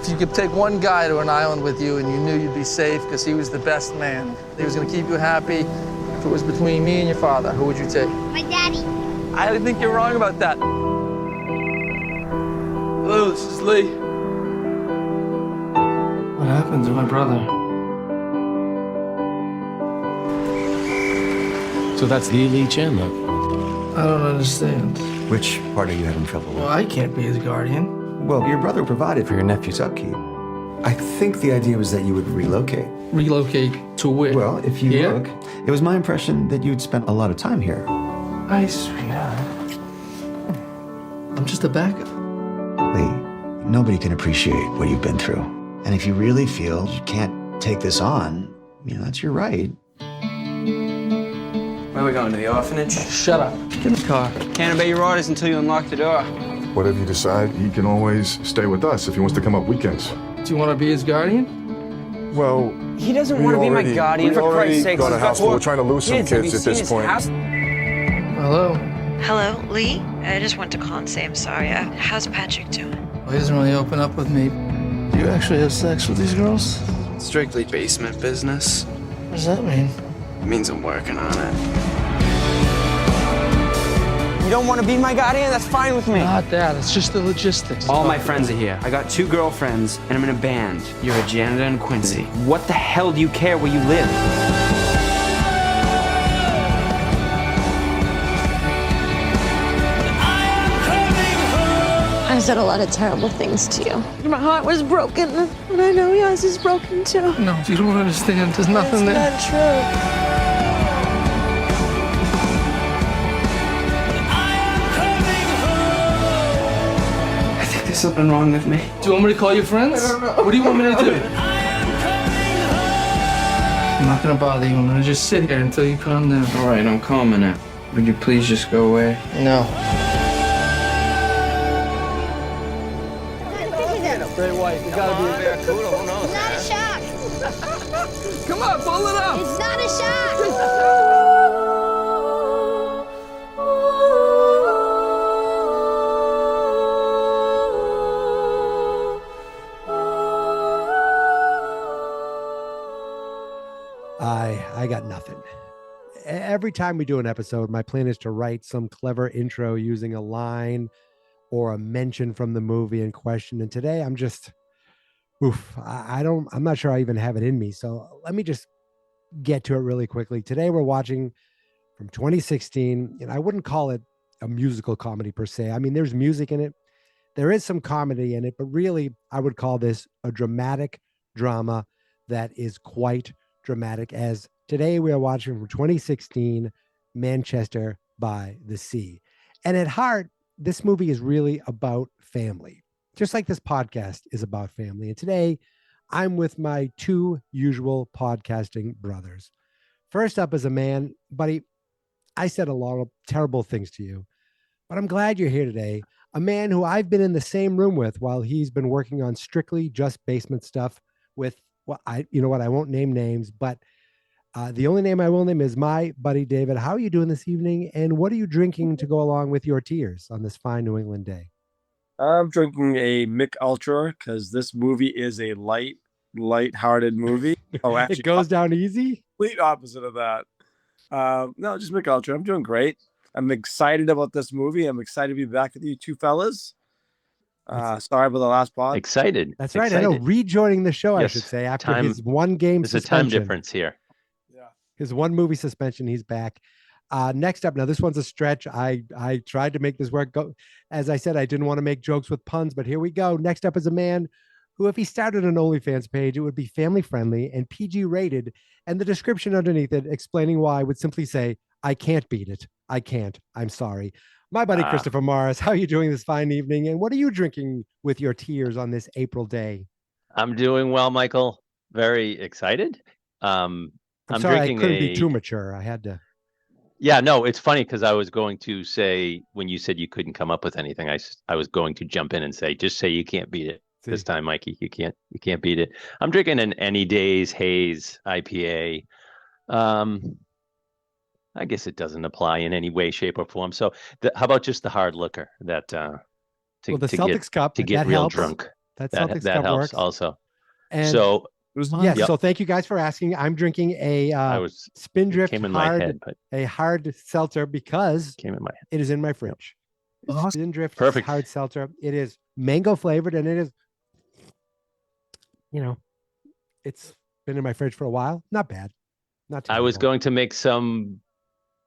If you could take one guy to an island with you and you knew you'd be safe because he was the best man, he was going to keep you happy, if it was between me and your father, who would you take? My daddy. I think you're wrong about that. Hello, this is Lee. What happened to my brother? So that's the Lee Chandler. I don't understand. Which part are you having trouble with? Well, I can't be his guardian. Well, your brother provided for your nephew's upkeep. I think the idea was that you would relocate. Relocate to where? Well, if you Here? look, it was my impression that you'd spent a lot of time here. Hi, sweetheart. I'm just a backup. Lee, nobody can appreciate what you've been through. And if you really feel you can't take this on, that's your right. Where are we going, to the orphanage? Shut up. Get in the car. Can't obey your orders until you unlock the door. Whatever you decide, he can always stay with us if he wants to come up weekends. Do you want to be his guardian? Well, He doesn't want to be my guardian, for Christ's sake. got a house. We're trying to lose some kids at this point. Hello. Hello, Lee? I just want to call and say I'm sorry. How's Patrick doing? Well, he doesn't really open up with me. Do you actually have sex with these girls? Strictly basement business. What does that mean? It means I'm working on it. You don't want to be my guardian? That's fine with me. Not that. It's just the logistics. All my friends are here. I got 2 girlfriends, and I'm in a band. You're a janitor in Quincy. What the hell do you care where you live? I said a lot of terrible things to you. My heart was broken, and I know yours is broken too. No, you don't understand. There's nothing there. That's not true. I think there's something wrong with me. Do you want me to call your friends? What do you want me to do? I'm not gonna bother you. I'm gonna just sit here until you calm down. All right, I'm calming it. Would you please just go away? No. Great white. You gotta be a barracuda. Who knows? It's not a shark. Come on, pull it up. It's not a shark. I got nothing. Every time we do an episode, my plan is to write some clever intro using a line or a mention from the movie in question. And today I'm just, I'm not sure I even have it in me. So let me just get to it really quickly. Today we're watching from 2016, and I wouldn't call it a musical comedy per se. I mean, there's music in it. There is some comedy in it, but really I would call this a dramatic drama that is quite dramatic, as today we are watching from 2016, Manchester by the Sea. And at heart, this movie is really about family, just like this podcast is about family. And today I'm with my 2 usual podcasting brothers. First up is a man, buddy, I said a lot of terrible things to you, but I'm glad you're here today. A man who I've been in the same room with while he's been working on strictly just basement stuff with, well, I won't name names, but the only name I will name is my buddy David. How are you doing this evening? And what are you drinking to go along with your tears on this fine New England day? I'm drinking a Mick Ultra because this movie is a light-hearted movie. Oh, actually, It goes down easy? complete opposite of that. No, just Mick Ultra. I'm doing great. I'm excited about this movie. I'm excited to be back with you 2 fellas. Sorry about the last pod. Excited. That's right. Excited. I know. Rejoining the show, Yes. I should say, after Time- his 1 game There's a suspension. time difference here. His 1 movie suspension, he's back. Next up, now this one's a stretch. I tried to make this work. Go, as I said, I didn't want to make jokes with puns, but here we go. Next up is a man who, if he started an OnlyFans page, it would be family friendly and PG rated, and the description underneath it explaining why would simply say, "I can't beat it. I can't. I'm sorry." My buddy Christopher Morris, how are you doing this fine evening? And what are you drinking with your tears on this April day? I'm doing well, Michael. Very excited. I'm sorry, drinking I couldn't be too mature. I had to. Yeah, no, it's funny because I was going to say, when you said you couldn't come up with anything, I was going to jump in and say, just say you can't beat it this time, Mikey. You can't beat it. I'm drinking an Any Days Haze IPA. I guess it doesn't apply in any way, shape, or form. So, how about just the hard liquor that The Celtics Cup to get that real helps. drunk? That Celtics that cup helps works. also. And So It was mine. yes, Yep. so thank you guys for asking. I'm drinking a I was Spindrift came in my hard head, but a hard seltzer because came in my head. it is in my fridge. Awesome. Spindrift Perfect. hard seltzer. It is mango flavored, and it is, it's been in my fridge for a while. Not bad. Not I was terrible. going to make some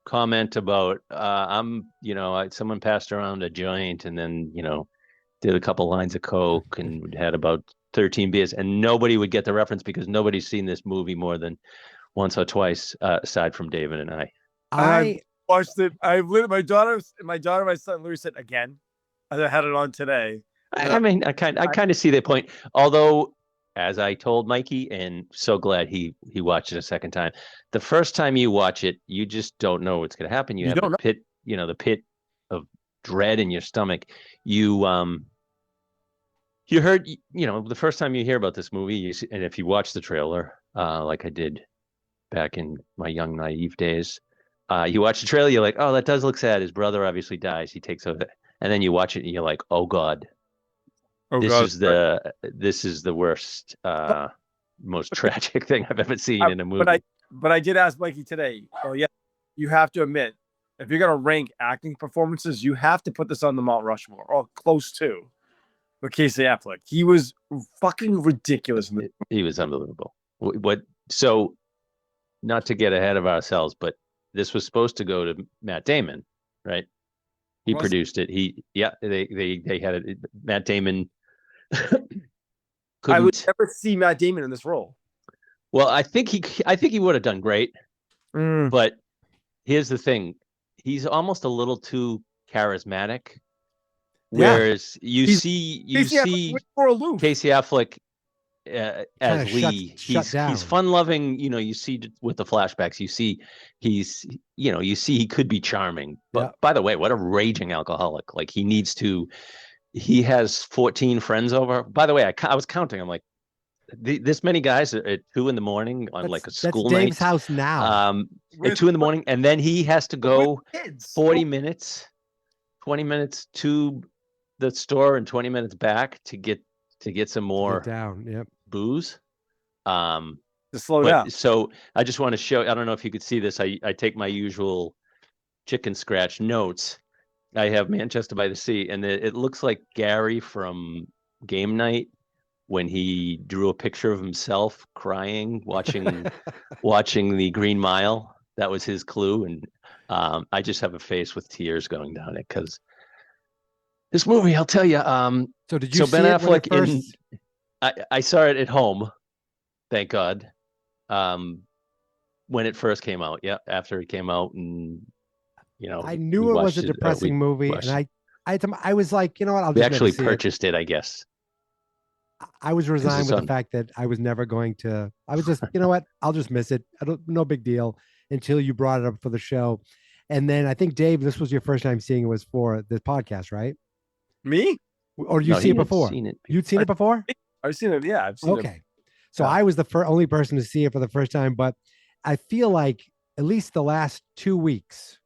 comment about someone passed around a joint and then did a couple lines of coke and had about 13 beers, and nobody would get the reference because nobody's seen this movie more than once or twice, aside from David and I. I Watched it. I've lit my daughter, my son Louis said again. I had it on today. I mean, I kind of see their point. Although, as I told Mikey, and so glad he watched it a second time. The first time you watch it, you just don't know what's going to happen. You have don't a know. pit, the pit of dread in your stomach. You heard, the first time you hear about this movie, and if you watch the trailer, like I did back in my young naive days, you watch the trailer, you're like, oh, that does look sad. His brother obviously dies. He takes over, and then you watch it and you're like, oh God. This is the worst, most tragic thing I've ever seen in a movie. But I did ask Mikey today. Oh yeah, you have to admit, if you're gonna rank acting performances, you have to put this on the Mount Rushmore or close to. With Casey Affleck, he was fucking ridiculous. He was unbelievable. So, not to get ahead of ourselves, but this was supposed to go to Matt Damon, right? He produced it. They had it. Matt Damon. I would never see Matt Damon in this role. Well, I think he would have done great. But here's the thing: he's almost a little too charismatic. Whereas you see Casey Affleck as Lee. He's fun loving. You see with the flashbacks. You see he could be charming. But by the way, what a raging alcoholic! Like he has 14 friends over. By the way, I was counting. I'm like, this many guys at 2 a.m. on like a school that's Dave's night. house now. At 2 a.m, and then he has to go 40 minutes, 20 minutes to the store and 20 minutes back to get some more booze. To slow down. So I just want to show. I don't know if you could see this. I take my usual chicken scratch notes. I have Manchester by the Sea, and it looks like Gary from Game Night when he drew a picture of himself crying, watching the Green Mile. That was his clue, and I just have a face with tears going down it because this movie, I'll tell you. So did you? So Ben Affleck I saw it at home, thank God. When it first came out, after it came out, and I knew it was a depressing movie, and I was like, you know what? We actually purchased it, I guess. I was resigned with the fact that I was never going to. I was just, you know what? I'll just miss it. No big deal until you brought it up for the show, and then I think Dave, this was your first time seeing it was for the podcast, right? Me? Or you see it before? You'd seen it before? I've seen it. Yeah, I've seen it. Okay, so I was the only person to see it for the first time, but I feel like at least the last 2 weeks.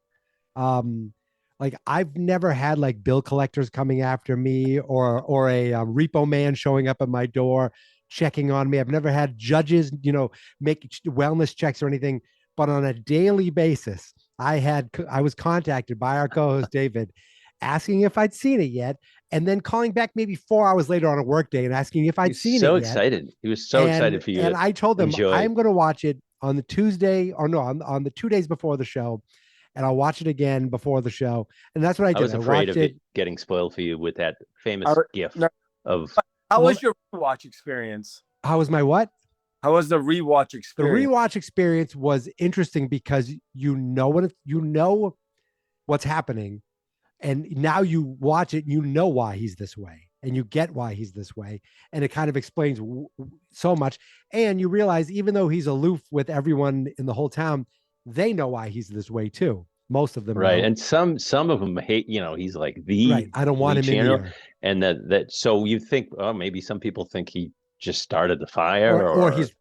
Like I've never had like bill collectors coming after me or a repo man showing up at my door, checking on me. I've never had judges, make wellness checks or anything, but on a daily basis, I was contacted by our co-host David asking if I'd seen it yet. And then calling back maybe 4 hours later on a work day and asking if I'd seen it yet. Excited. He was so excited for you. And I told him I'm going to watch it on the Tuesday on the 2 days before the show. And I'll watch it again before the show. And that's what I did. I was afraid of it getting spoiled for you with that famous gif of. How was your rewatch experience? How was my what? How was the rewatch experience? The rewatch experience was interesting because you know what's happening. And now you watch it, you know why he's this way. And you get why he's this way. And it kind of explains so much. And you realize even though he's aloof with everyone in the whole town, they know why he's this way too. Most of them, right? know. And some of them hate. He's like the right. I don't want him channel. in here. And that so you think, oh, maybe some people think he just started the fire, or he's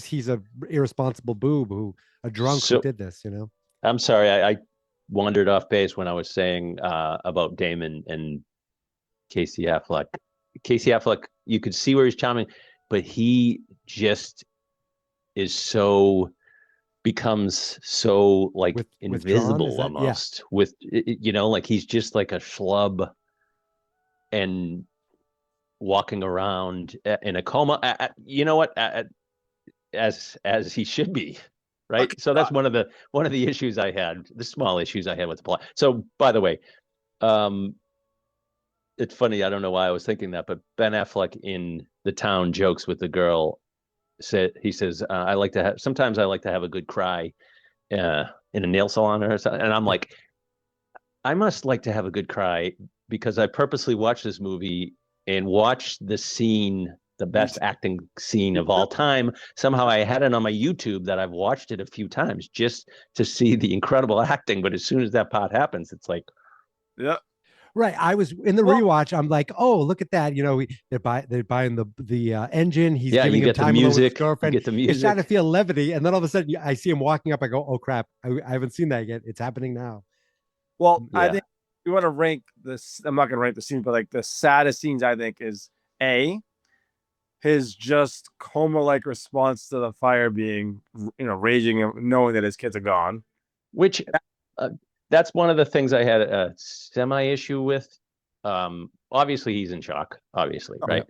he's a irresponsible boob a drunk who did this. I'm sorry, I wandered off base when I was saying about Damon and Casey Affleck. Casey Affleck, you could see where he's charming, but he just becomes so like invisible almost with, like he's just like a schlub and walking around in a coma, as he should be. Right. Okay. So that's one of the issues I had, the small issues I had with the plot. So by the way, it's funny. I don't know why I was thinking that, but Ben Affleck in The Town jokes with the girl. He says, sometimes I like to have a good cry in a nail salon or something. And I'm like, I must like to have a good cry because I purposely watched this movie and watched the scene, the best acting scene of all time. Somehow I had it on my YouTube that I've watched it a few times just to see the incredible acting. But as soon as that part happens, it's like, yeah. Right. I was in the rewatch. I'm like, oh, look at that. They're buying the engine. He's giving him time alone with his girlfriend. You get the music. He's trying to feel levity. And then all of a sudden I see him walking up. I go, oh crap. I haven't seen that yet. It's happening now. Well, I think you want to rank this. I'm not going to rank the scenes, but like the saddest scenes I think is his just coma-like response to the fire being, raging and knowing that his kids are gone. Which, that's one of the things I had a semi-issue with. Obviously, he's in shock. Obviously, right?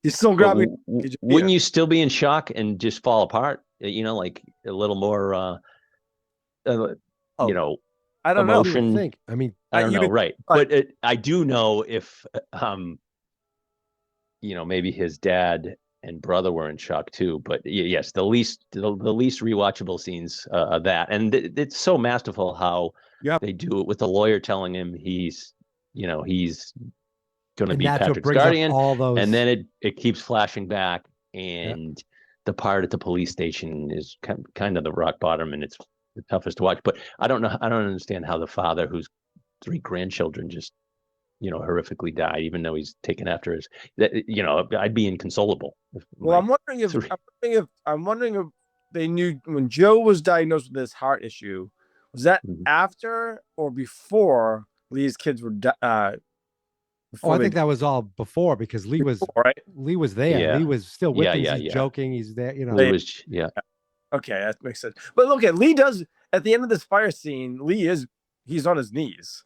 He's still grabbing. Wouldn't you still be in shock and just fall apart? Like a little more, I don't emotion. Know. I mean, I don't know, right? But I do know if, maybe his dad and brother were in shock too. But yes, the least rewatchable scenes of that, and it's so masterful how they do it with the lawyer telling him he's going to be Patrick's guardian, and then it keeps flashing back, and the part at the police station is kind of the rock bottom, and it's the toughest to watch. But I don't understand how the father, whose 3 grandchildren just horrifically died, even though he's taken after I'd be inconsolable. Well, I'm wondering if they knew when Joe was diagnosed with this heart issue, was that after or before Lee's kids were I think that was all before, because Lee was Lee was there. Yeah. Lee was still with him. He's joking. He's there. Lee was, Okay, that makes sense. But look at Lee does at the end of this fire scene. He's on his knees.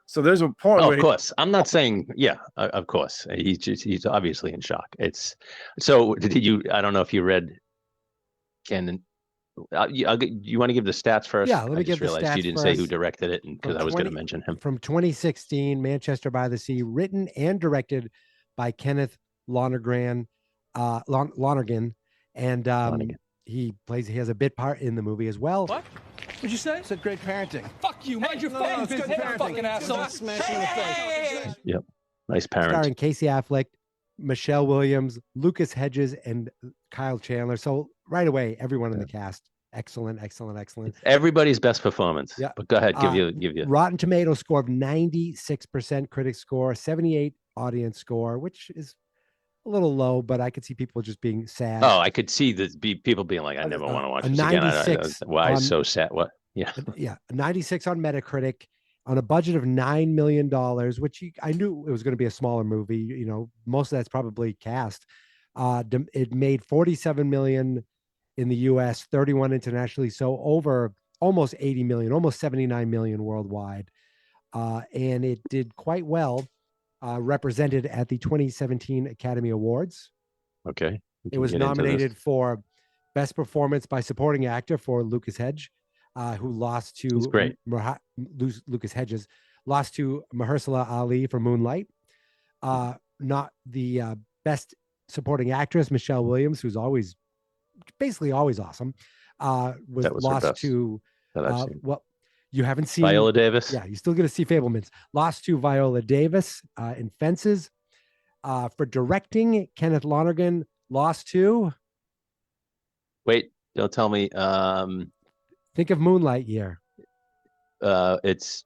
So there's a point. Of course, I'm not saying. Yeah, of course, he's obviously in shock. It's so. Did you? I don't know if you read. Ken, you want to give the stats first? Yeah, let me give the stats. You didn't say who directed it, because I was going to mention him. From 2016, Manchester by the Sea, written and directed by Kenneth Lonergan, and he has a bit part in the movie as well. What? What'd you say? I said great parenting. Fuck you. Mind your fucking business, fucking asshole. Smash in the face. Yep. Nice parent. Starring Casey Affleck, Michelle Williams, Lucas Hedges, and Kyle Chandler. So right away, everyone in the cast, excellent. It's everybody's best performance. Yeah. But go ahead, give you. Rotten Tomatoes score of 96%, critic score, 78 audience score, which is a little low, but I could see people just being sad. Oh, I could see people being like, I never want to watch this again. Why is so sad? What? Yeah. Yeah. 96 on Metacritic, on a budget of $9 million, which I knew it was going to be a smaller movie. Most of that's probably cast. It made 47 million in the US, 31 internationally. So over almost 80 million, almost 79 million worldwide. And it did quite well. Represented at the 2017 Academy Awards. Okay. It was nominated for Best Performance by Supporting Actor for Lucas Hedge, who lost to Lucas Hedges, lost to Mahershala Ali for Moonlight. Not the Best Supporting Actress, Michelle Williams, who's basically always awesome, was lost to you haven't seen Viola Davis. Yeah, you're still going to see Fabelmans. Lost to Viola Davis in Fences. For directing, Kenneth Lonergan lost to. Wait, don't tell me. Think of Moonlight year. It's.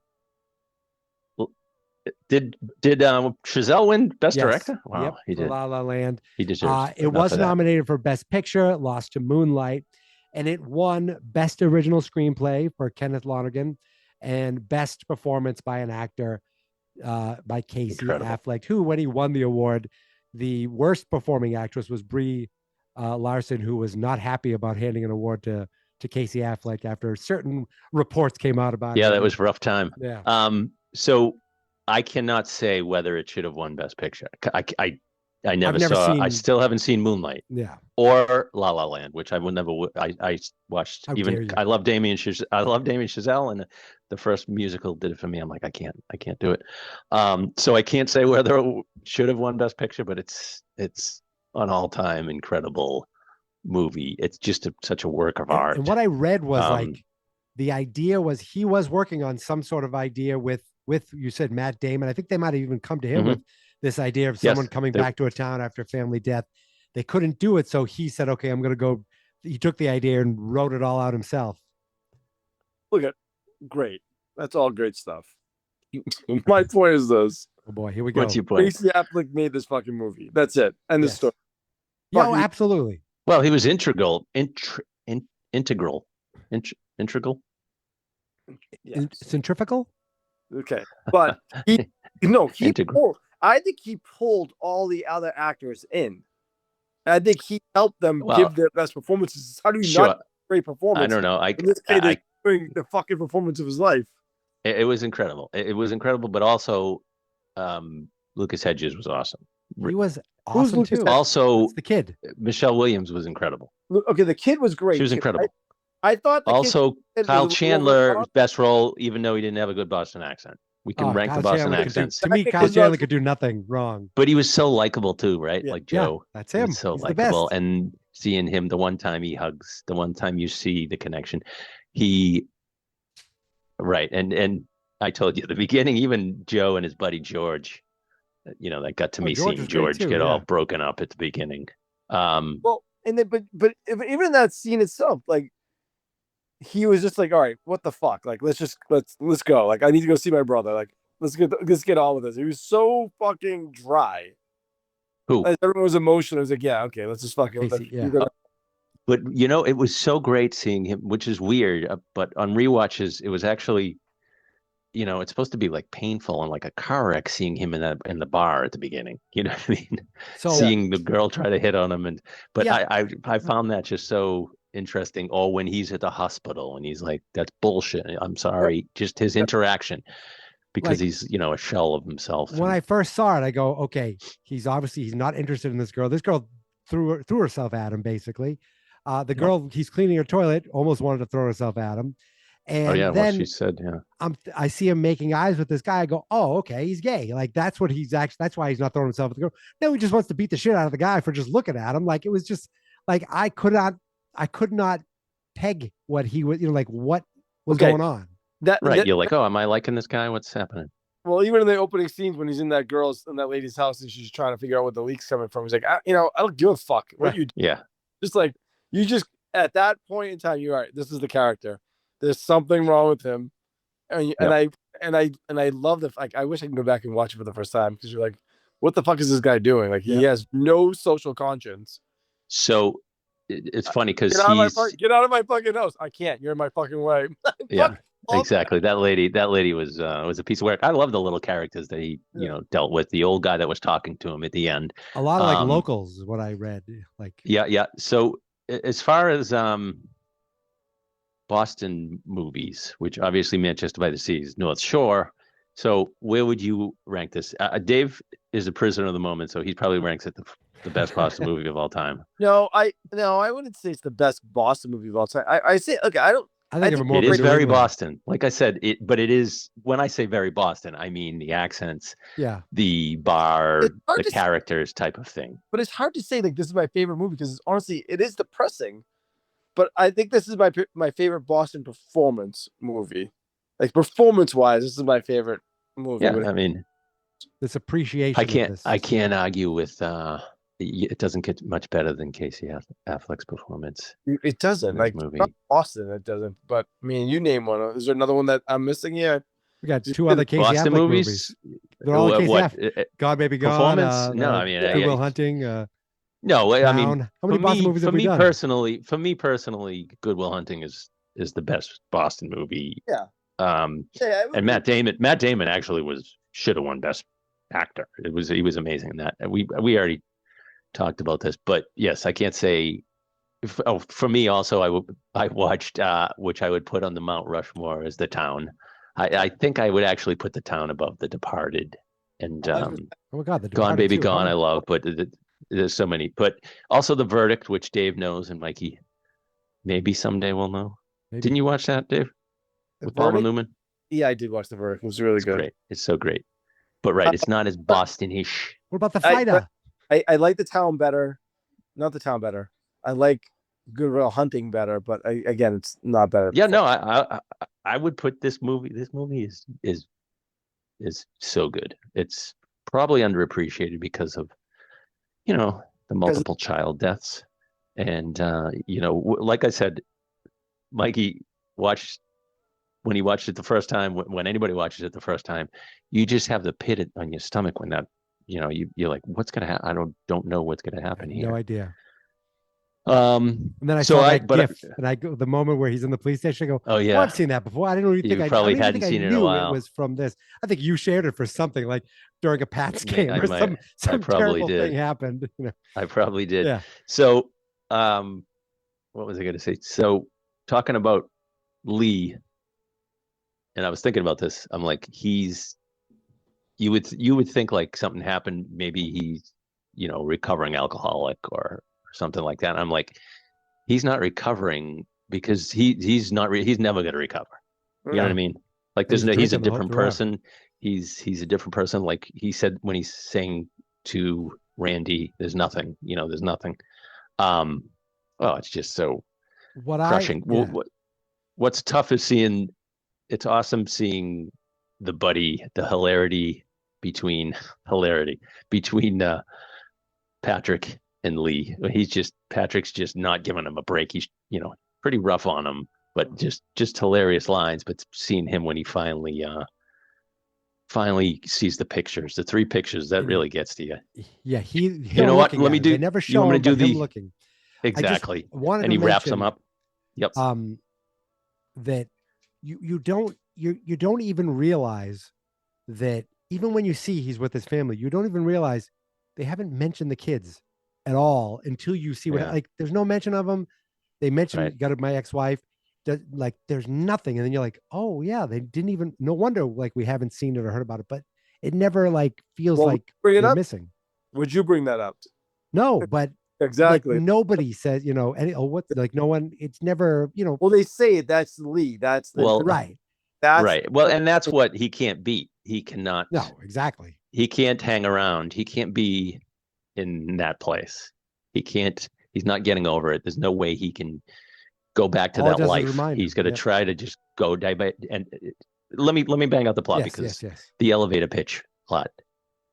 Did Chazelle win Best Director? Wow, yep, he did. La La Land. He deserves. It was nominated for Best Picture, lost to Moonlight. And it won Best Original Screenplay for Kenneth Lonergan and Best Performance by an Actor by Casey Incredible. Affleck, who, when he won the award, the worst performing actress was Brie Larson, who was not happy about handing an award to Casey Affleck after certain reports came out about it. Yeah, that was a rough time. Yeah. So I cannot say whether it should have won Best Picture. I never never saw. seen- I still haven't seen Moonlight Yeah. or La La Land, which I would never. I watched. How dare you. I love Damien. I love Damien Chazelle, and the first musical did it for me. I'm like, I can't do it. So I can't say whether it should have won Best Picture, but it's an all-time incredible movie. It's just such a work of art. And what I read was Um, like the idea was he was working on some sort of idea with you said Matt Damon. I think they might have even come to him Mhm. with this idea of Yes, someone coming they- back to a town after family death. They couldn't do it, so he said, "Okay, I'm going to go." He took the idea and wrote it all out himself. Look at great. That's all great stuff. My point is this: Oh boy, here we go. What's your point? Casey Affleck made this fucking movie. That's it. And the Yes. story. Yo, fucking- absolutely. Well, he was integral. Integral. Yes. Centrifugal. Okay, but he Integral. pulled. I think he pulled all the other actors in. I think he helped them Well, give their best performances. How do you Sure. not great performance? I don't know. In this case, they're doing the fucking performance of his life. It was incredible. It was incredible, but also Lucas Hedges was awesome. He was Who's awesome Lucas too. Hedges? Also, It's the kid. Michelle Williams was incredible. Okay, the kid was great. She was too. incredible. I thought the Also, kid was a Kyle little Chandler, over the top. best role, even though he didn't have a good Boston accent. We can Oh, rank Kyle the Boston Chandler could do- accents, To me, I think Kyle it's Chandler not- could do nothing wrong. but he was so likable too, right? Yeah. Like Yeah, Joe. that's He him. was so He's the best. likable, and seeing him the one time he hugs, the one time you see the connection, right. And I told you at the beginning, even Joe and his buddy George, that got to Oh, me George seeing was great George too, get all yeah. broken up at the beginning. Well, and then but even in that scene itself, like he was just like, all right, what the fuck? Like let's go. Like I need to go see my brother. Like let's get on with this. He was so fucking dry. Who? Like, everyone was emotional. It was like, yeah, okay, let's just fucking. Casey, yeah. you're gonna- But it was so great seeing him, which is weird. But on rewatches, it was actually, it's supposed to be like painful and like a car wreck seeing him in the bar at the beginning. You know what I mean? So Seeing the girl try to hit on him, but Yeah. I found that just so interesting. Or when he's at the hospital and he's like, "That's bullshit. I'm sorry." Just his interaction, because Like- he's a shell of himself. when I first saw it, I go, okay, he's not interested in this girl. This girl threw herself at him, basically. The girl, he's cleaning her toilet, almost wanted to throw herself at him. And oh yeah, then well she said, yeah. I see him making eyes with this guy. I go, oh, okay, he's gay. Like that's what he's actually. That's why he's not throwing himself at the girl. No, he just wants to beat the shit out of the guy for just looking at him. Like it was just like I could not peg what he was. Like what was Okay. going on. Right, you're like, oh, am I liking this guy? What's happening? Well, even in the opening scenes when he's in that lady's house and she's trying to figure out what the leak's coming from, he's like, I don't give a fuck what you do. Yeah. Just like you just at that point in time, you're all right. This is the character. There's something wrong with him, and I love the like. I wish I could go back and watch it for the first time because you're like, what the fuck is this guy doing? Like he has no social conscience. So it's funny because Get out of my fucking house. I can't. You're in my fucking way. yeah, Fuck. exactly. That lady was a piece of work. I love the little characters that he dealt with. The old guy that was talking to him at the end. A lot of like locals is what I read. Like Yeah. So as far as Boston movies, which obviously Manchester by the Sea is North Shore. So where would you rank this? Dave is a prisoner of the moment, so he probably ranks it the best Boston movie of all time. No, I wouldn't say it's the best Boston movie of all time. I say okay. I don't. I think of it more. It is New very England. Boston. Like I said, but it is, when I say very Boston, I mean the accents, Yeah. the bar, It's hard the to say. characters type of thing. But it's hard to say like this is my favorite movie because honestly, it is depressing. But I think this is my favorite Boston performance movie. Like performance wise, this is my favorite movie. Yeah, But I mean, This appreciation. I can't argue with it doesn't get much better than Casey Affleck's performance. it doesn't. in this Like movie. not Boston, it doesn't. But I mean, you name one. Is there another one that I'm missing here? We got two other Casey Boston Affleck movies? They're all What- Casey what, Affleck. God Baby Gone. performance? No, I mean, Good Will Hunting. no, I mean, Down. How many for Boston me, movies for have we me done? personally, Good Will Hunting is the best Boston movie. Yeah. Um, Yeah, and Matt Damon actually was should have won Best Actor. He was amazing in that. And we already talked about this, but yes, I can't say. For me also, I watched which I would put on the Mount Rushmore as The Town. I think I would actually put The Town above The Departed and Oh my God, The Gone Departed Baby too, Gone. huh? I love, but there's so many. But also The Verdict, which Dave knows, and Mikey maybe someday we'll know. Maybe. Didn't you watch that, Dave? The With Paul Verdict? Newman? Yeah, I did watch The Verdict. It was really It's good. great. It's so great. But right, it's not as Boston-ish. What about The Fighter? I like The Town better. Not The Town better. I like Good Will Hunting better, but again, it's not better. Yeah, no, I would put this movie. This movie is so good. It's probably underappreciated because of, the multiple child deaths, and like I said, Mikey watched when he watched it the first time. When anybody watches it the first time, you just have the pit on your stomach when that, you're like, what's gonna happen? I don't know what's gonna happen here. No idea. And And then I so saw I- that but I- GIF, and I go the moment where he's in the police station. I go, Oh yeah, "Oh, I've seen that before. I didn't even You think I probably I don't even hadn't think seen I it in a knew while. it was from this. I think you shared it for something like during a Pats game I or might- some probably terrible did. thing happened. I probably did. Yeah. So, what was I going to say? So, talking about Lee, and I was thinking about this. I'm like, you would think like something happened. Maybe he's, recovering alcoholic or something like that. And I'm like, he's not recovering because he's never going to recover. You know what I mean? Like He's he's a drinking the whole different throughout. person. He's a different person. Like he said when he's saying to Randy, there's nothing, there's nothing. Oh, it's just so What crushing. I yeah. What's tough is it's awesome seeing the hilarity between Patrick and Lee. Patrick's just not giving him a break. He's, pretty rough on him, but just hilarious lines. But seeing him when he finally sees the pictures, the 3 pictures, that really gets to you. Yeah, him You know what? looking Let at me it. do. They never You show want me him, to but do him the looking. exactly? wanted And to he wraps them mention, up. Yep. That you don't even realize that even when you see he's with his family, you don't even realize they haven't mentioned the kids at all until you see what Yeah. like there's no mention of them. They mentioned Right. got my ex-wife. Like there's nothing, and then you're like, oh yeah, they didn't even. No wonder like we haven't seen it or heard about it, but it never like feels Well, like bring it they're up. missing. Would you bring that up? No, but Exactly. like nobody says, no one. It's never, Well, they say that's Lee. That's the Well, right. That's right. Well, and that's what he can't beat. He cannot. No, exactly. He can't hang around. He can't be in that place. He can't. He's not getting over it. There's no way he can go back to All it that does is life. remind He's him, going to yep. try to just go let me bang out the plot Yes, because yes. the elevator pitch plot.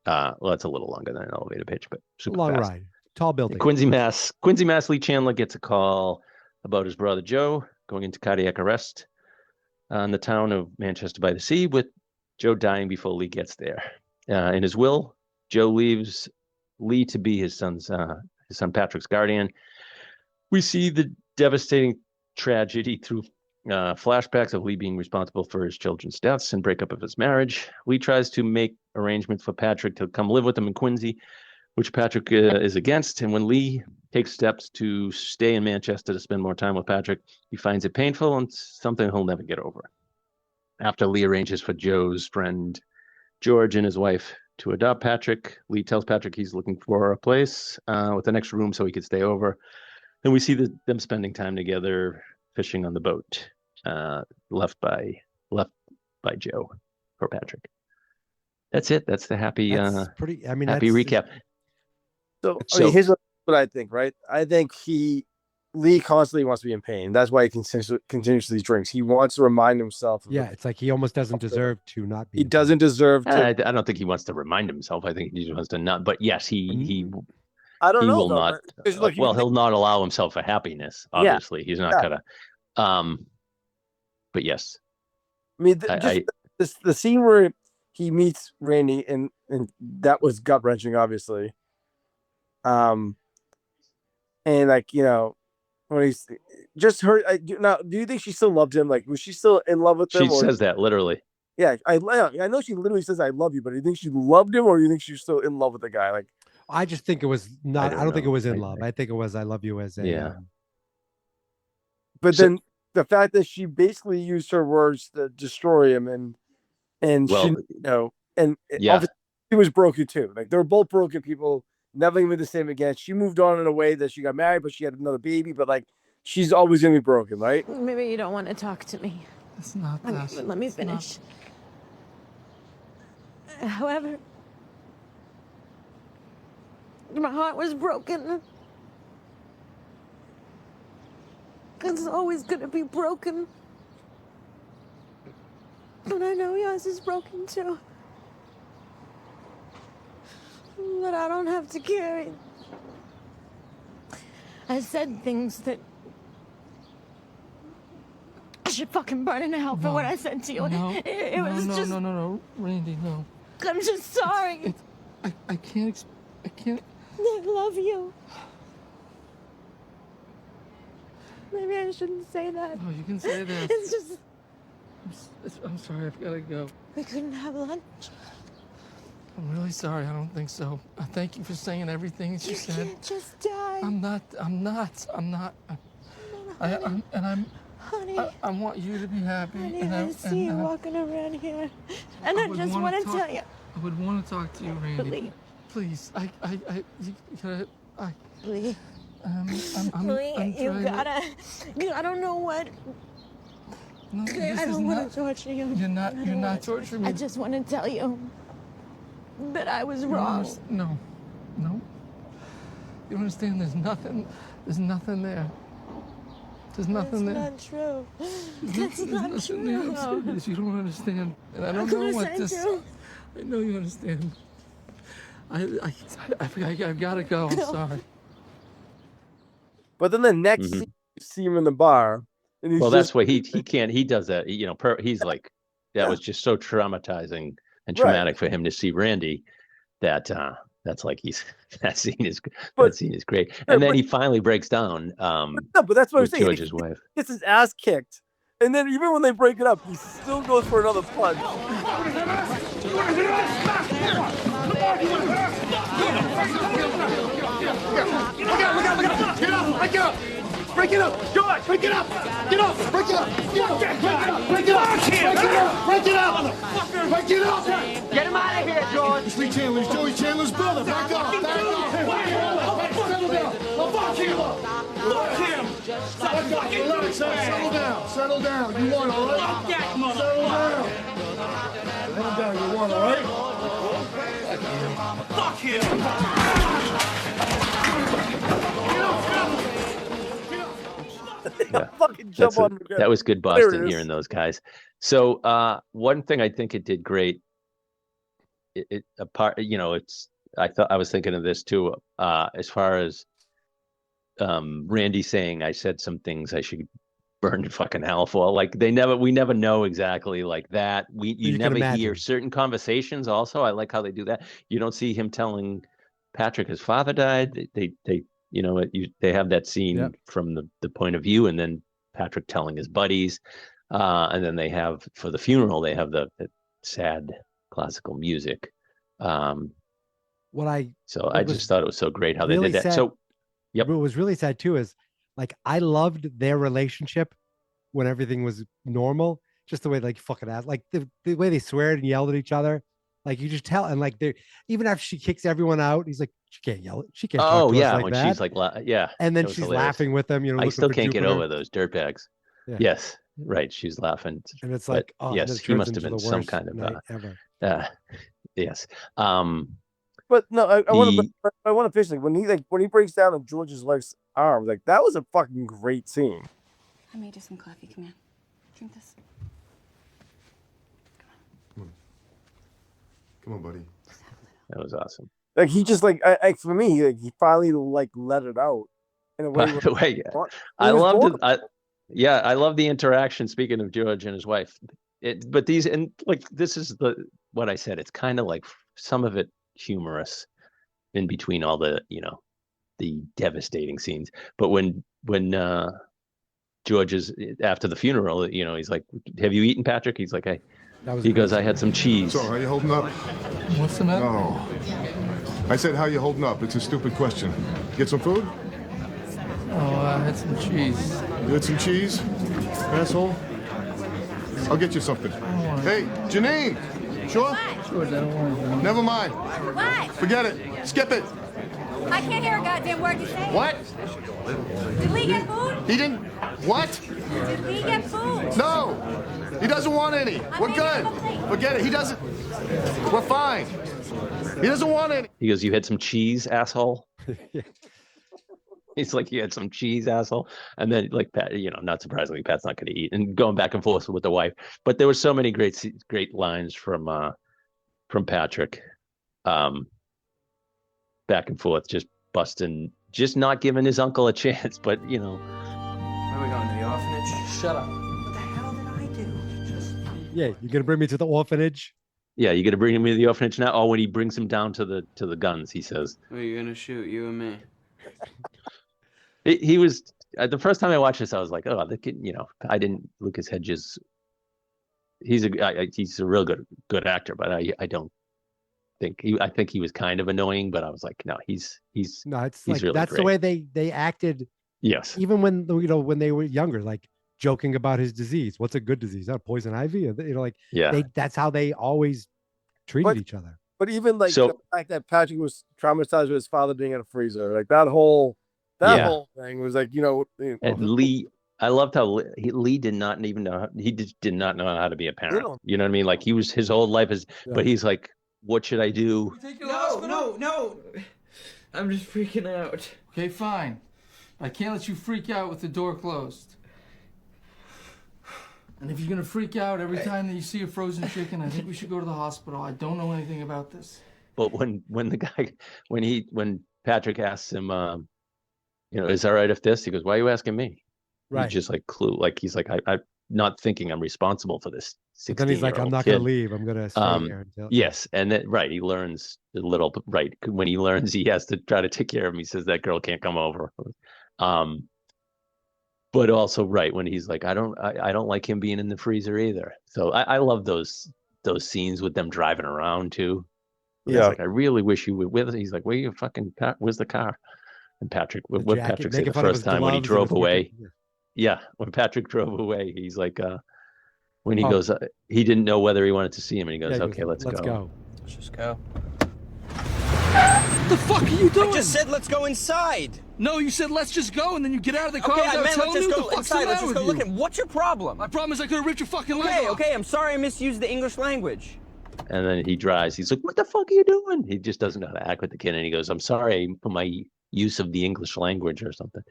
Well, it's a little longer than an elevator pitch, but It's a super long fast. ride, tall building. Quincy, Mass. Lee Chandler gets a call about his brother Joe going into cardiac arrest in the town of Manchester by the Sea, with Joe dying before Lee gets there. In his will, Joe leaves Lee to be his son Patrick's guardian. We see the devastating tragedy through flashbacks of Lee being responsible for his children's deaths and breakup of his marriage. Lee tries to make arrangements for Patrick to come live with him in Quincy, which Patrick is against. And when Lee takes steps to stay in Manchester to spend more time with Patrick, he finds it painful and something he'll never get over. After Lee arranges for Joe's friend George and his wife to adopt Patrick, Lee tells Patrick he's looking for a place with an extra room so he could stay over. And we see them spending time together fishing on the boat left by Joe for Patrick. That's it. That's the happy That's pretty. I mean, happy that's- recap. So, here's what I think, right? I think Lee constantly wants to be in pain. That's why he continuously drinks. He wants to remind himself. Yeah, it's like he almost doesn't deserve to not be. He doesn't deserve to. I don't think he wants to remind himself. I think he just wants to not. But yes, he I don't know. will though, not. because, look, He'll not allow himself a happiness. Obviously, he's not gonna. But yes, I mean, the scene where he meets Randy and that was gut wrenching, obviously. And like when he's just her. Now, do you think she still loved him? Like, was she still in love with him? she says that literally. Yeah, I know she literally says I love you, but do you think she loved him or do you think she's still in love with the guy? Like, I just think it was not. I don't think it know. was in love. I think it was I love you as a. Yeah. but So- then the fact that she basically used her words to destroy him, and Well, she, you know, and yeah. obviously he was broken too. Like they were both broken people, never gonna be the same again. She moved on in a way that she got married, but she had another baby. But like, she's always gonna be broken, right? Maybe you don't want to talk to me. It's not that. Let me finish. However, my heart was broken. It's always gonna be broken. But I know yours is broken too. But I don't have to carry. I said things that I should fucking burn in hell for what I said to you. No, It was just. no, Randy, no. I'm just sorry. I can't. I can't. I love you. Maybe I shouldn't say that. No, you can say that. It's just I'm sorry. I've got to go. we couldn't have lunch. I'm really sorry. I don't think so. Thank you for saying everything that you You said. can't just die. I'm not. Honey, I want you to be happy. honey, and I see you walking around here. And I would just wanna want to talk- tell you. I would want to talk to you, Randy. Lee, Please. You gotta. Lee, I'm Lee, you trying gotta. I don't know what. No, I this is don't want not. to torture you. You're not. I don't You're wanna not torturing me. I just want to tell you that I was You don't wrong. No. You understand? There's nothing. There's nothing there. There's nothing there. That's not true. That's There's not nothing there. It's true. serious. You don't understand. And I Of don't know course what I this. do. I know you understand. I've got to go. I'm sorry. But then the next Mhm. scene, you see him in the bar, and he's Well, just, that's why he can't. He does that. You know, he's like that Yeah. was just so traumatizing and Right. traumatic for him to see Randy. That's like he's that scene is But- great. Yeah, And then but- he finally breaks down. no, but that's what I'm With saying. George's wife. He gets his ass kicked, and then even when they break it up, he still goes for another punch. Break it up! George! Break it up! Get off! Break it up! Get up! Break it up! Break it up! Break it up! Break it up! Get him out of here, George. It's Lee Chandler. It's Joey Chandler's brother. Back off! Back off! Settle down! I'll fuck him up! Fuck him! Relax, settle down! Settle down! You won, all right? Settle down! Settle down, you won, all right? Yeah. Fucking jump on him. That was good There Boston it is. hearing those guys. So one thing I think it did great. It apart, you know, it's. I was thinking of this too. As far as Randy saying, I said some things I should burn in fucking hell for. Like we never know exactly like that. You can never hear imagine. certain conversations. Also, I like how they do that. You don't see him telling Patrick his father died. They you know, they have that scene Yep. from the point of view, and then Patrick telling his buddies, and then they have for the funeral they have the sad classical music. What I So I What was just thought it was so great how really they did that. sad- So Yep. what was really sad too is like I loved their relationship when everything was normal. Just the way like fucking ass, like the way they sweared and yelled at each other. Like you just tell, and like they even after she kicks everyone out, he's like, she can't yell, she can't. talk oh to us yeah, like when that. she's like, yeah, and then that was she's hilarious. laughing with them. You know, I looking still for can't get Jupiter. over those dirtbags. Yeah. Yes, right. She's laughing. And it's But like, oh, and yes, it he turns must have into been the some worst kind of night ever. yes. But no, I want The- to. I want to finish. Like when he breaks down on George's wife's arm, like that was a fucking great scene. I made you some coffee. Come here. Drink this. Come on, buddy. That was awesome. Like he just like for me, like he finally like let it out in a way. By the way, where- I was loved born. it. I love the interaction. Speaking of George and his wife, but these and like this is what I said. It's kind of like some of it humorous in between all the the devastating scenes. But when George is after the funeral, he's like, "Have you eaten, Patrick?" He's like, That was He great. goes, I had some cheese. So, how you holding up? What's the matter? No. I said, how you holding up? It's a stupid question. Get some food? Oh, I had some cheese. You had some cheese? Asshole? I'll get you something. Hey, Janine! Sure? George, I don't want to. Never mind. What? Forget it. Skip it. I can't hear a goddamn word you say. What? Did we get food? He didn't. What? Did we get food? No. He doesn't want any. We're good. Forget it. He doesn't. We're fine. He doesn't want any. He goes, you had some cheese, asshole? He's like, you had some cheese, asshole. And then, like, Pat, not surprisingly, Pat's not going to eat, and going back and forth with the wife. But there were so many great lines from Patrick, back and forth, just busting, just not giving his uncle a chance. But Where are we going, to the orphanage? Shut up. What the hell did I do? Yeah, you're gonna bring me to the orphanage. yeah, you got to bring him to the orphanage now. Oh, when he brings him down to the guns, he says, Who are you gonna shoot, you and me? he was the first time I watched this, I was like, oh, the kid, I didn't. Lucas Hedges, he's a real good actor, but I don't think I think he was kind of annoying, but I was like, no, he's No, it's he's like really that's the great. way they acted. Yes. Even when when they were younger, like joking about his disease. What's a good disease? Not poison ivy. Like Yeah. that's how they always treated But- each other. But even like So- the fact that Patrick was traumatized with his father being in a freezer, like that whole thing was like, And Lee, I loved how Lee did not even know. He just did not know how to be a parent. No. You know what I mean? Like his whole life is, Yeah. but he's like, what should I do? No. I'm just freaking out. Okay, fine. I can't let you freak out with the door closed. And if you're gonna freak out every time that you see a frozen chicken, I think we should go to the hospital. I don't know anything about this. But when the guy, when Patrick asks him, is that right if this? He goes, why are you asking me? Right. He's just like he's like, I'm not thinking I'm responsible for this. But then he's like, I'm not going to leave. I'm going to stay here until. Yes, and then he learns a little right when he learns he has to try to take care of him. He says that girl can't come over. But also when he's like, I don't like him being in the freezer either. So I love those scenes with them driving around too. He's Yeah. like, I really wish you would. He's like, where you where's the car? And Patrick, The what jacket, Patrick said making the fun of first his time when he gloves and drove his away. fucking- Yeah, when Patrick drove away, he's like, when he Oh. goes, he didn't know whether he wanted to see him, and he goes, Yeah, he okay, goes, let's go. Let's just go. What the fuck are you doing? I just said let's go inside. No, you said let's just go, and then you get out of the car. Okay, I without meant let's telling just me? go What the fuck's inside. the Let's matter just go with look you? at. What's your problem? My problem is I could have ripped your fucking leg Okay, off. okay. I'm sorry I misused the English language. And then he drives. He's like, what the fuck are you doing? He just doesn't know how to act with the kid. And he goes, I'm sorry for my use of the English language or something.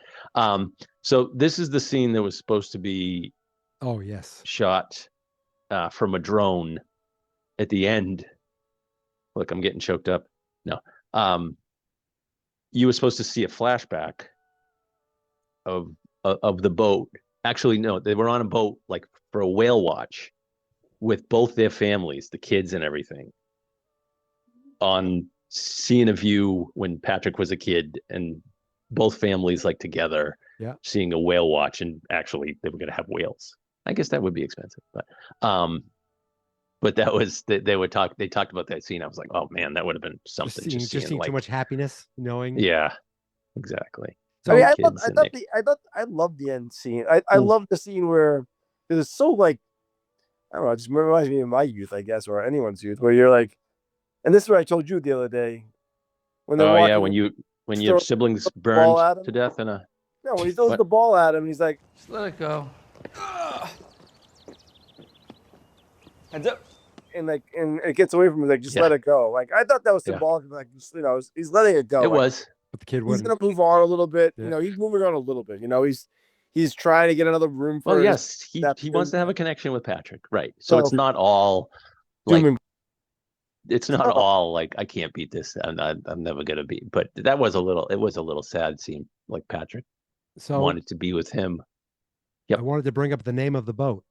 So this is the scene that was supposed to be Oh, yes. shot from a drone at the end. Look, I'm getting choked up. No. You were supposed to see a flashback of the boat. Actually, no, they were on a boat like for a whale watch with both their families, the kids and everything, on seeing a view when Patrick was a kid and both families like together, seeing a whale watch, and actually they were going to have whales. I guess that would be expensive, but that was they talked about that scene. I was like, oh man, that would have been something. Just seeing like, too much happiness, knowing. yeah, exactly. So I mean, Kids and Nick. I love the end scene. I love the scene where it was so like, I don't know, it just reminds me of my youth, I guess, or anyone's youth, where you're like, and this is what I told you the other day. When they're Oh yeah, walking- when throw your siblings the ball at burned him. to death in a No, when he throws What? the ball at him, he's like, Just let it go. and it gets away from him, like, just Yeah. let it go. Like, I thought that was Yeah. symbolic, like, he's letting it go. it Like, was. But the kid he's wouldn't. gonna move on a little bit. Yeah. He's moving on a little bit. He's trying to get another room for Well, his yes, he wants to stepson. have a connection with Patrick, right? So it's So- not all like Doom and- it's not Oh. all like I can't beat this. I'm never gonna beat. But that was a little sad scene. Like Patrick So wanted to be with him. I wanted to bring up the name of the boat.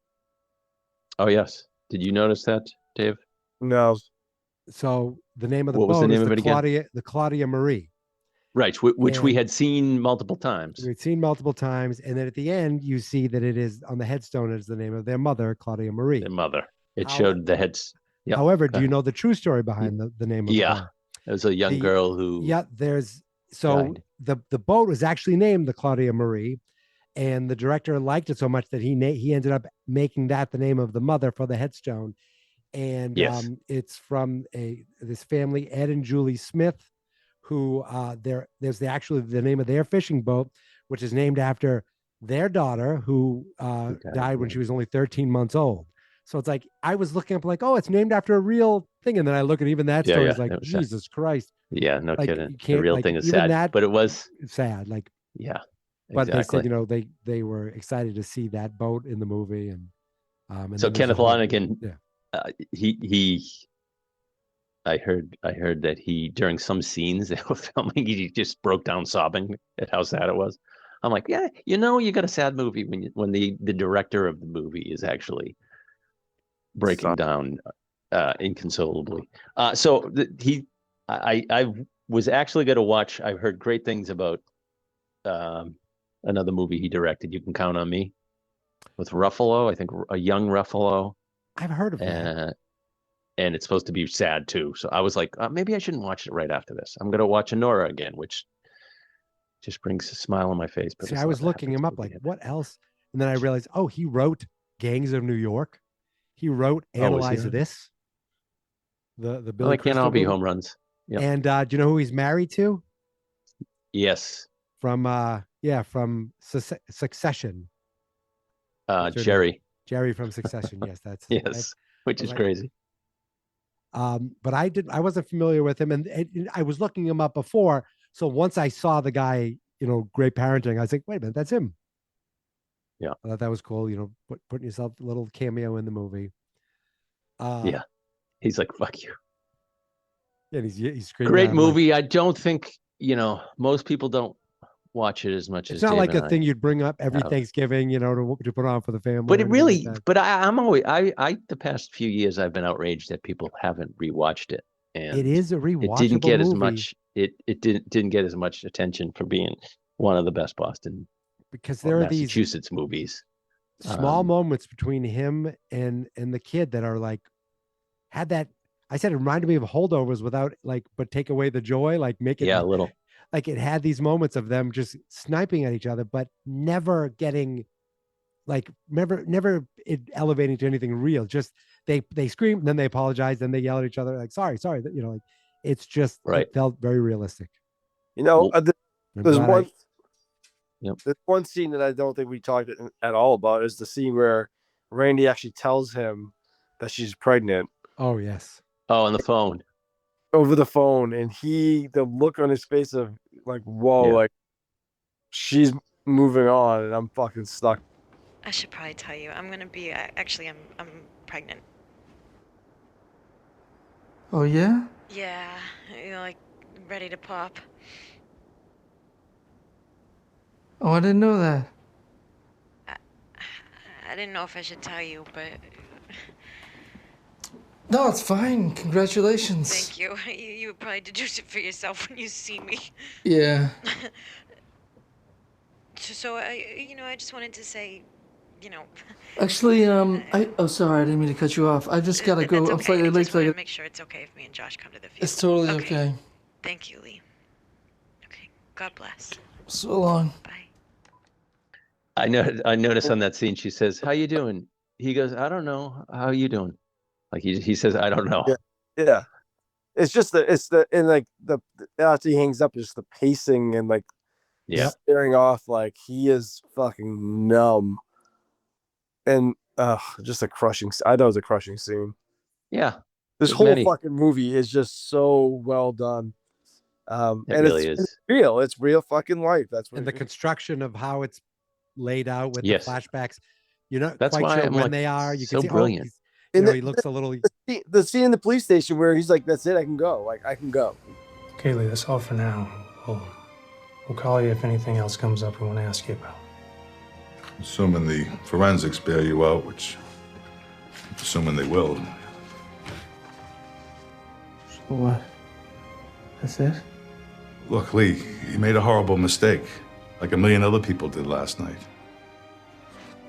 Oh yes, did you notice that, Dave? No. So the name of the What was boat the name is of it again? the Claudia Marie. Right, which we And- had seen multiple times. We've seen multiple times, and then at the end, you see that it is on the headstone is the name of their mother, Claudia Marie. Their mother. It showed the heads. Yep. However, do you know the true story behind the name of the boat? It was a young girl who. Yeah, died. the boat was actually named the Claudia Marie, and the director liked it so much that he ended up making that the name of the mother for the headstone. And it's from this family, Ed and Julie Smith, who there's the name of their fishing boat, which is named after their daughter, who died when she was only 13 months old. So it's like, I was looking up like, oh, it's named after a real thing. And then I look at even that story, it's like, Jesus Christ. Yeah, no like, kidding. The real thing is sad, but it was sad. Like, yeah, but they said, they were excited to see that boat in the movie. And so Kenneth Lonergan, I heard that he, during some scenes they were filming, he just broke down sobbing at how sad it was. I'm like, yeah, you got a sad movie when the director of the movie is actually breaking down inconsolably. I was actually going to watch. I've heard great things about another movie he directed, You Can Count on Me, with Ruffalo. I think a young Ruffalo. I've heard of that. And it's supposed to be sad too. So I was like, maybe I shouldn't watch it right after this. I'm going to watch Anora again, which just brings a smile on my face. But see, I was looking him up, like, what else? And then I realized, he wrote Gangs of New York. He wrote Analyze This. The Billy They can't all be movie. home runs. Yep. And do you know who he's married to? Yes. From Succession. Jerry. Jerry from Succession. Yes, that's yes, which is crazy. But I wasn't familiar with him, and I was looking him up before. So once I saw the guy, Great Parenting, I was like, wait a minute, that's him. Yeah, I thought that was cool. Putting yourself a little cameo in the movie. Yeah, he's like, fuck you. Yeah, he's great movie. I don't think most people don't watch it as much as it's not like a thing you'd bring up every Thanksgiving, to put on for the family. But it really, I'm always, the past few years I've been outraged that people haven't rewatched it, and it is a rewatchable It didn't get movie. as much. It didn't get as much attention for being one of the best Boston, because there are these Massachusetts movies. Small moments between him and the kid that are like, had that. I said it reminded me of Holdovers without but take away the joy, like make it a little. Like it had these moments of them just sniping at each other, but never getting never it elevating to anything real. Just they scream, then they apologize, then they yell at each other like sorry. It's just it felt very realistic. There's one scene that I don't think we talked at all about is the scene where Randy actually tells him that she's pregnant. Oh yes. Oh, on the phone. Over the phone, and the look on his face of like, whoa, like she's moving on, and I'm fucking stuck. I should probably tell you. I'm gonna be I'm pregnant. Oh yeah? Yeah, like ready to pop. Oh, I didn't know that. I didn't know if I should tell you, but. No, it's fine. Congratulations. Thank you. You would probably deduce it for yourself when you see me. Yeah. So I just wanted to say, Actually, sorry, I didn't mean to cut you off. I just gotta go. I'm slightly late. I just want to make sure it's okay if me and Josh come to the funeral. It's totally okay. Thank you, Lee. Okay. God bless. So long. Bye. I noticed on that scene, she says, "How you doing?" He goes, "I don't know. How you doing?" Like he says, "I don't know." Yeah. It's just after he hangs up, just the pacing and staring off, like he is fucking numb. And just a crushing. I thought it was a crushing scene. Yeah. This whole fucking movie is just so well done. It really is. It's real. It's real fucking life. That's what. And the construction of how it's laid out with the flashbacks. You're not That's quite why sure I'm when like, they are. You so can see, brilliant. he looks a little. The scene in the police station where he's like, "That's it. I can go. Like I can go." Kaylee, that's all for now. We'll call you if anything else comes up we want to ask you about. Assuming the forensics bail you out, which, assuming they will. So what? That's it? Look, Lee, you made a horrible mistake, like a million other people did last night.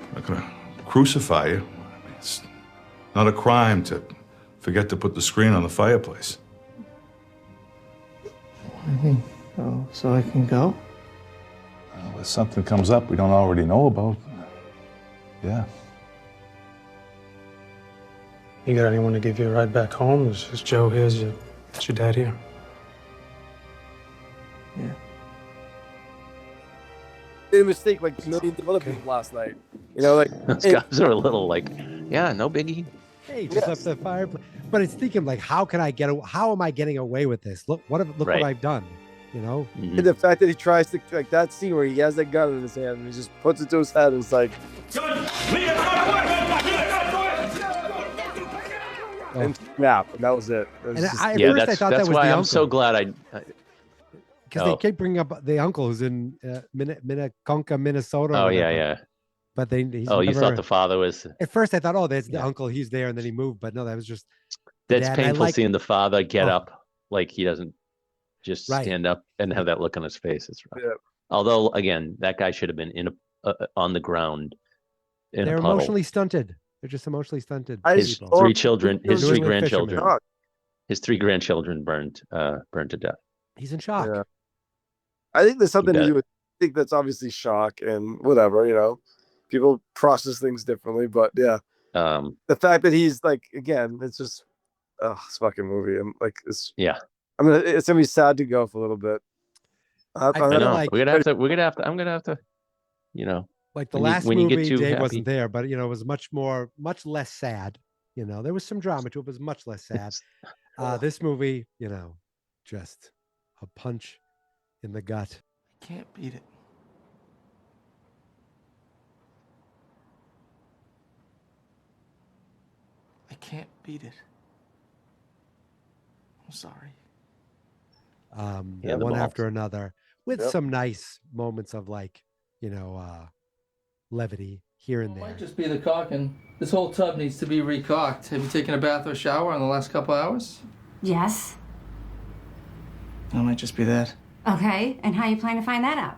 I'm not gonna crucify you. I mean, it's Not a crime to forget to put the screen on the fireplace. Oh, so I can go? If something comes up we don't already know about, yeah. You got anyone to give you a ride back home? Is Joe here? Is your dad here? Yeah. Made a mistake like millions of other people last night. You know, like Those guys are a little like, yeah, no biggie. Hey, just left the fireplace. But it's thinking like, how am I getting away with this? Look Right. what I've done. You know? Mhm. and the fact that he tries to, like that scene where he has that gun in his hand and he just puts it to his head and it's like, and snap, and that was it. It was And just- at Yeah, first I that's thought that that's was why the I'm uncle. so glad Because Oh. they keep bringing up the uncle who's in Minnetonka, Minnesota. or Oh yeah, whatever. yeah. But he's Oh, you never- thought the father was. At first I thought, oh, there's the Yeah. uncle. He's there, and then he moved. But no, that was just the That's dad. And I painful like- seeing the father get Oh. up like he doesn't just Right. stand up and have that look on his face. It's rough. Yeah. Although again, that guy should have been on the ground in They're a puddle. emotionally stunted. They're just emotionally stunted. His people. three children, his New three England fishermen. grandchildren, his three grandchildren burned to death. He's in shock. Yeah. I think there's something to bet. do with. I think that's obviously shock and whatever. You know, people process things differently, but yeah, the fact that he's like, again, it's just, this fucking movie. I'm like, it's it's gonna be sad to go for a little bit. I I feel know. like- We're gonna have to. I'm gonna have to. You know, Like the when you- last when you movie, get too Dave happy. wasn't there, but it was much less sad. There was some drama to it, but it was much less sad. This movie, just a punch in the gut. Can't beat it. I can't beat it. I'm sorry. Yeah, the One balls. after another, with Yep. some nice moments of levity here and there. Might just be the caulking. This whole tub needs to be recocked. Have you taken a bath or shower in the last couple hours? Yes. It might just be that. Okay, and how you plan to find that out?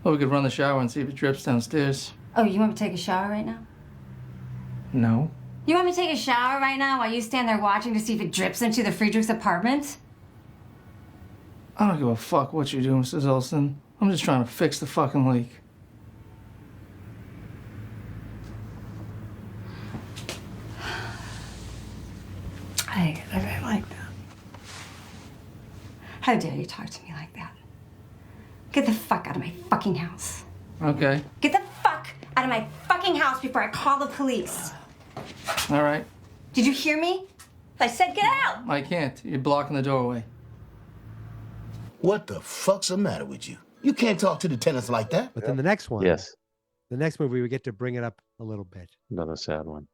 Well, we could run the shower and see if it drips downstairs. Oh, you want me to take a shower right now? No. You want me to take a shower right now while you stand there watching to see if it drips into the Friedrich's apartment? I don't give a fuck what you do, Mrs. Olson. I'm just trying to fix the fucking leak. I like that. How dare you talk to me like that? Get the fuck out of my fucking house. Okay. Get the fuck out of my fucking house before I call the police. All right. Did you hear me? I said get out! I can't. You're blocking the doorway. What the fuck's the matter with you? You can't talk to the tenants like that. But then the next one, Yes, the next movie, we get to bring it up a little bit. another sad one.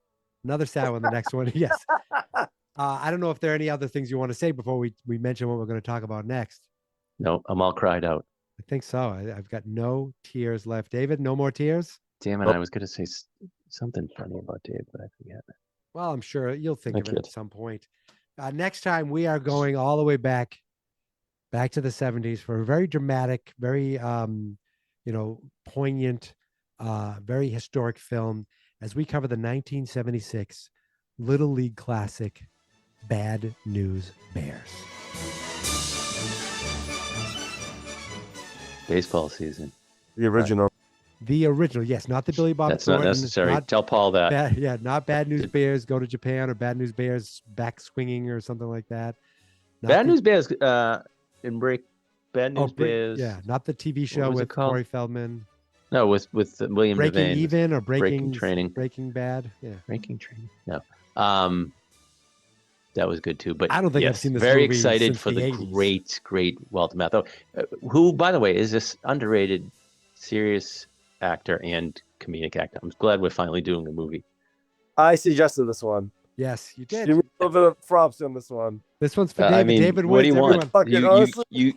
Another sad one. The next one, yes. I don't know if there are any other things you want to say before we mention what we're going to talk about next. No, I'm all cried out. I think so. I've got no tears left. David, no more tears? Damn it! I was gonna say something funny about Dave, but I forget. Well, I'm sure you'll think I of it at kid. some point. Next time, we are going all the way back to the 70s for a very dramatic, very, poignant, very historic film as we cover the 1976 Little League classic, Bad News Bears. Baseball season. The original. The original, yes, not the Billy Bob That's not Thornton, necessary. not Tell Paul that. not Bad News Bears Go to Japan or Bad News Bears Back Swinging or something like that. Not Bad the- News Bears and break. Bad Oh, News Bears. yeah, not the TV What show was it with called? Corey Feldman. No, with William Breaking Devane. Even or Breaking Training. Breaking Bad. Yeah. Breaking Training. No. That was good too. But I don't think I've yes, seen this very movie excited since for the the 80s. great Walter Matthau, who, by the way, is this underrated, serious actor and comedic actor. I'm glad we're finally doing a movie. I suggested this one. Yes, you did. Give me a little bit of props on this one. This one's for David. I mean, David what do wins. you want? Everyone. Fucking honestly,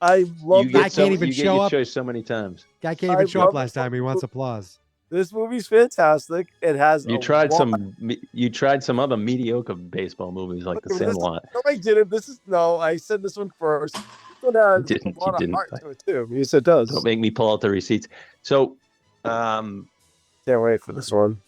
I love you Guy get can't even you get show your up. choice so many times. Guy can't I even show up love last time. He wants applause. this movie's fantastic. It has You a tried lot- some other mediocre baseball movies like The This- Sandlot. No, I didn't. I said this one first. This one has You didn't, a lot you of heart didn't. to it too. Yes, it does. Don't make me pull out the receipts. So, Can't wait for this one.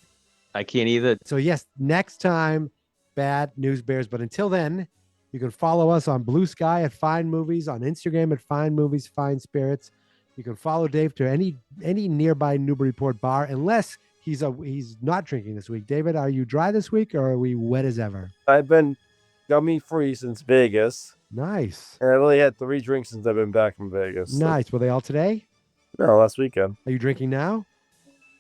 I can't either. So yes, next time, Bad News Bears. But until then, you can follow us on Blue Sky at Fine Movies, on Instagram at Fine Movies, Fine Spirits. You can follow Dave to any nearby Newburyport bar, unless he's not drinking this week. David, are you dry this week, or are we wet as ever? I've been gummy free since Vegas. Nice. And I've only had 3 drinks since I've been back from Vegas. So- Nice. Were they all today? No, last weekend. Are you drinking now?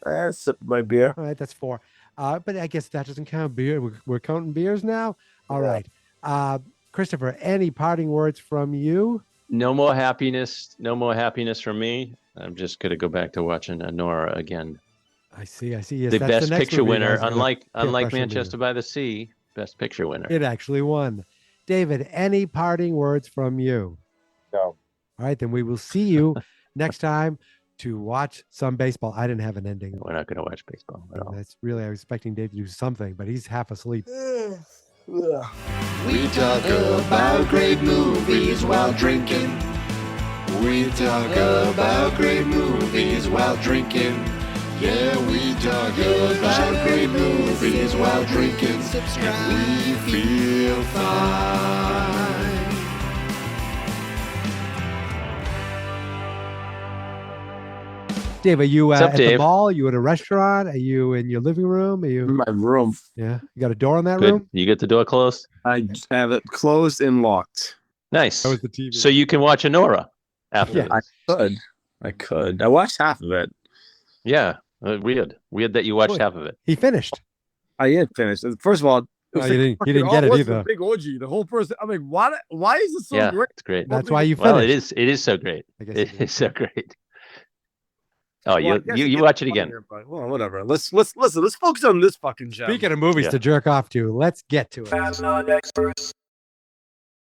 I sip my beer. All right, that's 4. But I guess that doesn't count beer. We're counting beers now. All right. Christopher, any parting words from you? No more happiness. No more happiness from me. I'm just gonna go back to watching Nora again. I see. Yes, The that's best next picture movie you winner, guys are gonna unlike crush on Manchester by the Sea, best picture winner. It actually won. David, any parting words from you? No. All right, then we will see you next time to watch some baseball. I didn't have an ending. We're not going to watch baseball at all. That's really, I was expecting Dave to do something, but he's half asleep. We talk about great movies while drinking. We talk about great movies while drinking. Yeah, we talk about great movies while drinking. And we feel fine. Dave, are you What's up, at the Dave? mall? Are you at a restaurant? Are you in your living room? Are you In my room. Yeah, you got a door on that Good. room? You get the door closed? I have it closed and locked. Nice. That was the TV. So you can watch Nora after Yeah. this. I could. I watched half of it. Yeah. Weird that you watched Boy. half of it. He finished. I did finish. First of all, it No, was you like didn't fucking- get it was either. a big orgy. The whole person. I'm like, why is this so Yeah, great? it's great. That's why you finished. Well, it is so great. I guess It you did. is so great. Oh, Well, I you guess you, it you gets watch it again. funnier, but, well, whatever. Let's listen. Let's focus on this fucking gem. Speaking of movies Yeah. to jerk off to, let's get to it. Fast, not experts.